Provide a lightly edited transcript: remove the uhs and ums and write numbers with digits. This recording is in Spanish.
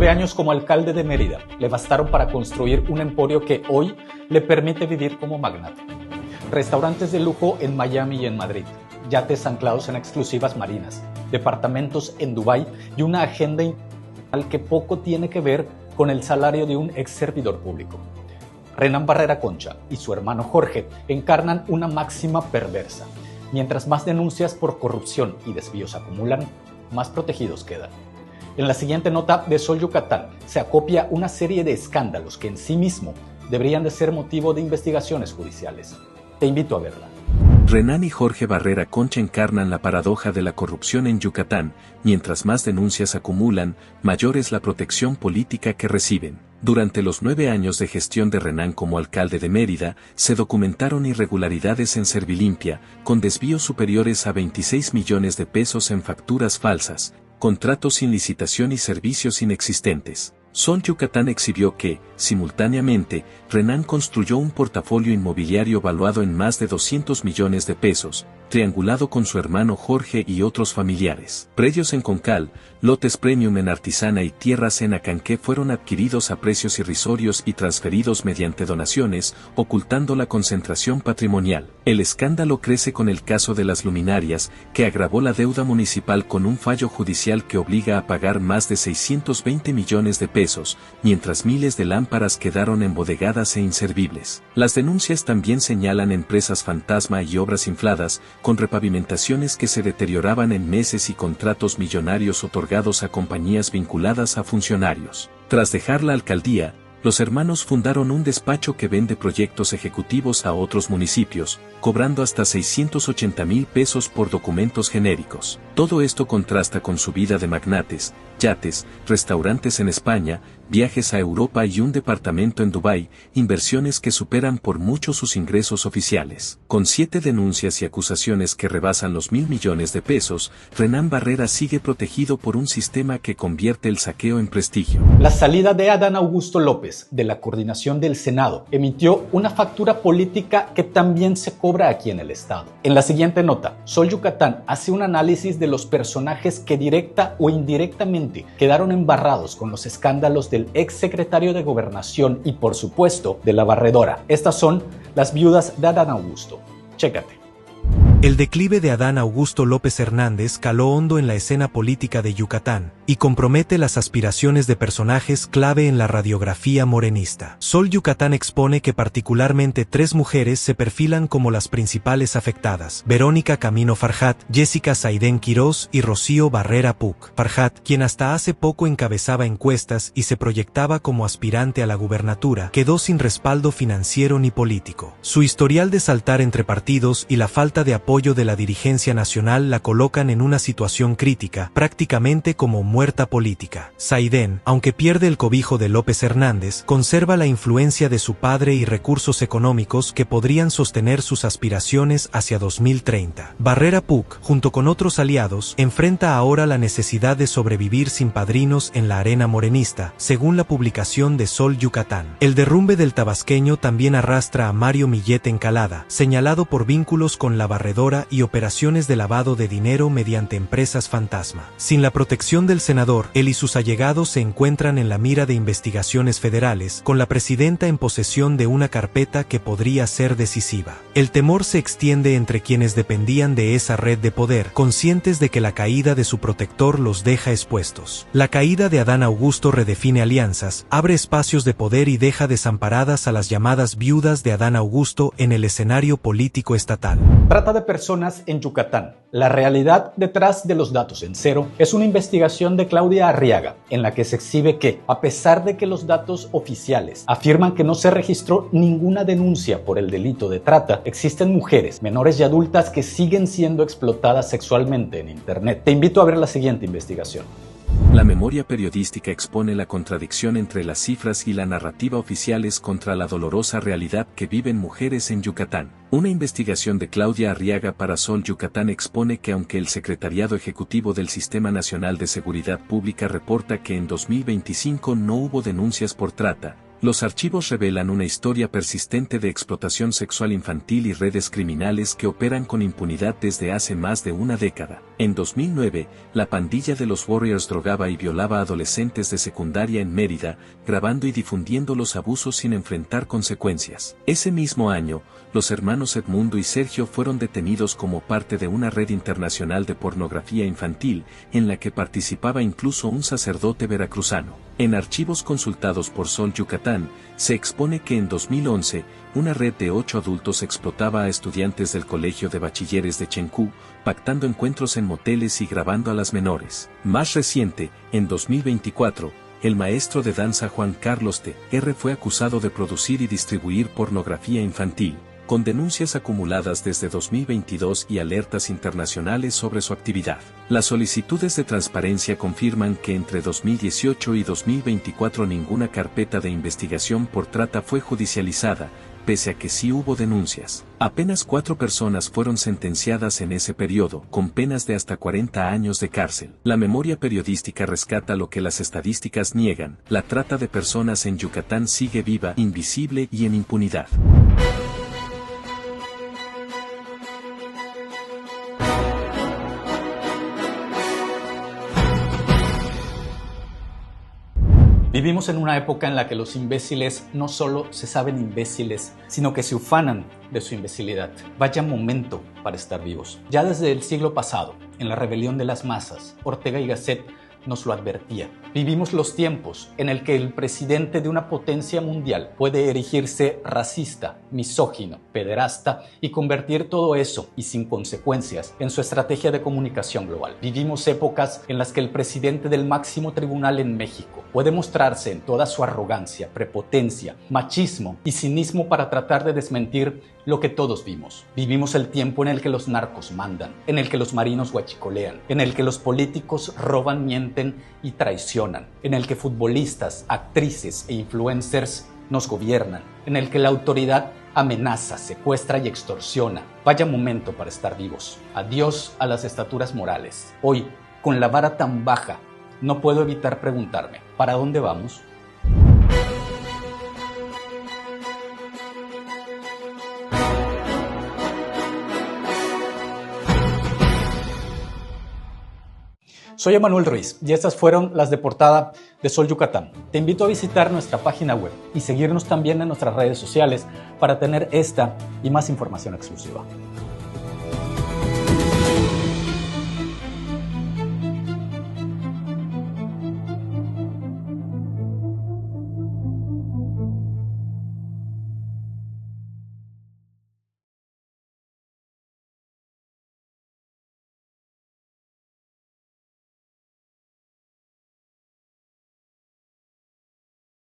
9 años como alcalde de Mérida le bastaron para construir un emporio que hoy le permite vivir como magnate. Restaurantes de lujo en Miami y en Madrid, yates anclados en exclusivas marinas, departamentos en Dubái y una agenda internacional que poco tiene que ver con el salario de un ex servidor público. Renán Barrera Concha y su hermano Jorge encarnan una máxima perversa. Mientras más denuncias por corrupción y desvíos acumulan, más protegidos quedan. En la siguiente nota de Sol Yucatán se acopia una serie de escándalos que en sí mismo deberían de ser motivo de investigaciones judiciales. Te invito a verla. Renán y Jorge Barrera Concha encarnan la paradoja de la corrupción en Yucatán. Mientras más denuncias acumulan, mayor es la protección política que reciben. Durante los 9 años de gestión de Renán como alcalde de Mérida, se documentaron irregularidades en Servilimpia, con desvíos superiores a 26 millones de pesos en facturas falsas, contratos sin licitación y servicios inexistentes. Sol Yucatán exhibió que, simultáneamente, Renán construyó un portafolio inmobiliario valuado en más de 200 millones de pesos, triangulado con su hermano Jorge y otros familiares. Predios en Concal, lotes premium en Artisana y tierras en Acanqué fueron adquiridos a precios irrisorios y transferidos mediante donaciones, ocultando la concentración patrimonial. El escándalo crece con el caso de las luminarias, que agravó la deuda municipal con un fallo judicial que obliga a pagar más de 620 millones de pesos, mientras miles de lámparas quedaron embodegadas e inservibles. Las denuncias también señalan empresas fantasma y obras infladas, con repavimentaciones que se deterioraban en meses y contratos millonarios otorgados a compañías vinculadas a funcionarios. Tras dejar la alcaldía, los hermanos fundaron un despacho que vende proyectos ejecutivos a otros municipios, cobrando hasta 680,000 pesos por documentos genéricos. Todo esto contrasta con su vida de magnates, yates, restaurantes en España, viajes a Europa y un departamento en Dubái, inversiones que superan por mucho sus ingresos oficiales. Con 7 denuncias y acusaciones que rebasan los 1.000 millones de pesos, Renán Barrera sigue protegido por un sistema que convierte el saqueo en prestigio. La salida de Adán Augusto López de la coordinación del Senado emitió una factura política que también se cobra aquí en el Estado. En la siguiente nota, Sol Yucatán hace un análisis de los personajes que directa o indirectamente quedaron embarrados con los escándalos del ex secretario de Gobernación y, por supuesto, de la barredora. Estas son las viudas de Adán Augusto. Chécate. El declive de Adán Augusto López Hernández caló hondo en la escena política de Yucatán y compromete las aspiraciones de personajes clave en la radiografía morenista. Sol Yucatán expone que particularmente 3 mujeres se perfilan como las principales afectadas: Verónica Camino Farjat, Jessica Saidén Quirós y Rocío Barrera Puc. Farjat, quien hasta hace poco encabezaba encuestas y se proyectaba como aspirante a la gubernatura, quedó sin respaldo financiero ni político. Su historial de saltar entre partidos y la falta de apoyo de la dirigencia nacional la colocan en una situación crítica, prácticamente como muerta política. Saidén, aunque pierde el cobijo de López Hernández, conserva la influencia de su padre y recursos económicos que podrían sostener sus aspiraciones hacia 2030. Barrera Puc, junto con otros aliados, enfrenta ahora la necesidad de sobrevivir sin padrinos en la arena morenista, según la publicación de Sol Yucatán. El derrumbe del tabasqueño también arrastra a Mario Millet Encalada, señalado por vínculos con la barredora y operaciones de lavado de dinero mediante empresas fantasma. Sin la protección del senador, él y sus allegados se encuentran en la mira de investigaciones federales, con la presidenta en posesión de una carpeta que podría ser decisiva. El temor se extiende entre quienes dependían de esa red de poder, conscientes de que la caída de su protector los deja expuestos. La caída de Adán Augusto redefine alianzas, abre espacios de poder y deja desamparadas a las llamadas viudas de Adán Augusto en el escenario político estatal. Trata de personas en Yucatán. La realidad detrás de los datos en cero es una investigación de Claudia Arriaga, en la que se exhibe que, a pesar de que los datos oficiales afirman que no se registró ninguna denuncia por el delito de trata, existen mujeres, menores y adultas que siguen siendo explotadas sexualmente en Internet. Te invito a ver la siguiente investigación. La memoria periodística expone la contradicción entre las cifras y la narrativa oficiales contra la dolorosa realidad que viven mujeres en Yucatán. Una investigación de Claudia Arriaga para Sol Yucatán expone que aunque el Secretariado Ejecutivo del Sistema Nacional de Seguridad Pública reporta que en 2025 no hubo denuncias por trata, Los archivos revelan una historia persistente de explotación sexual infantil y redes criminales que operan con impunidad desde hace más de una década. En 2009, la pandilla de los Warriors drogaba y violaba a adolescentes de secundaria en Mérida, grabando y difundiendo los abusos sin enfrentar consecuencias. Ese mismo año, los hermanos Edmundo y Sergio fueron detenidos como parte de una red internacional de pornografía infantil, en la que participaba incluso un sacerdote veracruzano. En archivos consultados por Sol Yucatán, se expone que en 2011, una red de 8 adultos explotaba a estudiantes del Colegio de Bachilleres de Chencú, pactando encuentros en moteles y grabando a las menores. Más reciente, en 2024, el maestro de danza Juan Carlos T.R. fue acusado de producir y distribuir pornografía infantil, con denuncias acumuladas desde 2022 y alertas internacionales sobre su actividad. Las solicitudes de transparencia confirman que entre 2018 y 2024 ninguna carpeta de investigación por trata fue judicializada, pese a que sí hubo denuncias. Apenas 4 personas fueron sentenciadas en ese periodo, con penas de hasta 40 años de cárcel. La memoria periodística rescata lo que las estadísticas niegan: la trata de personas en Yucatán sigue viva, invisible y en impunidad. Vivimos en una época en la que los imbéciles no solo se saben imbéciles, sino que se ufanan de su imbecilidad. Vaya momento para estar vivos. Ya desde el siglo pasado, en la rebelión de las masas, Ortega y Gasset nos lo advertía. Vivimos los tiempos en el que el presidente de una potencia mundial puede erigirse racista, misógino, pederasta y convertir todo eso, y sin consecuencias, en su estrategia de comunicación global. Vivimos épocas en las que el presidente del máximo tribunal en México puede mostrarse en toda su arrogancia, prepotencia, machismo y cinismo para tratar de desmentir lo que todos vimos. Vivimos el tiempo en el que los narcos mandan, en el que los marinos huachicolean, en el que los políticos roban, mienten y traicionan, en el que futbolistas, actrices e influencers nos gobiernan, en el que la autoridad amenaza, secuestra y extorsiona. Vaya momento para estar vivos. Adiós a las estaturas morales. Hoy, con la vara tan baja, no puedo evitar preguntarme, ¿para dónde vamos? Soy Emanuel Ruiz y estas fueron las de portada de Sol Yucatán. Te invito a visitar nuestra página web y seguirnos también en nuestras redes sociales para tener esta y más información exclusiva.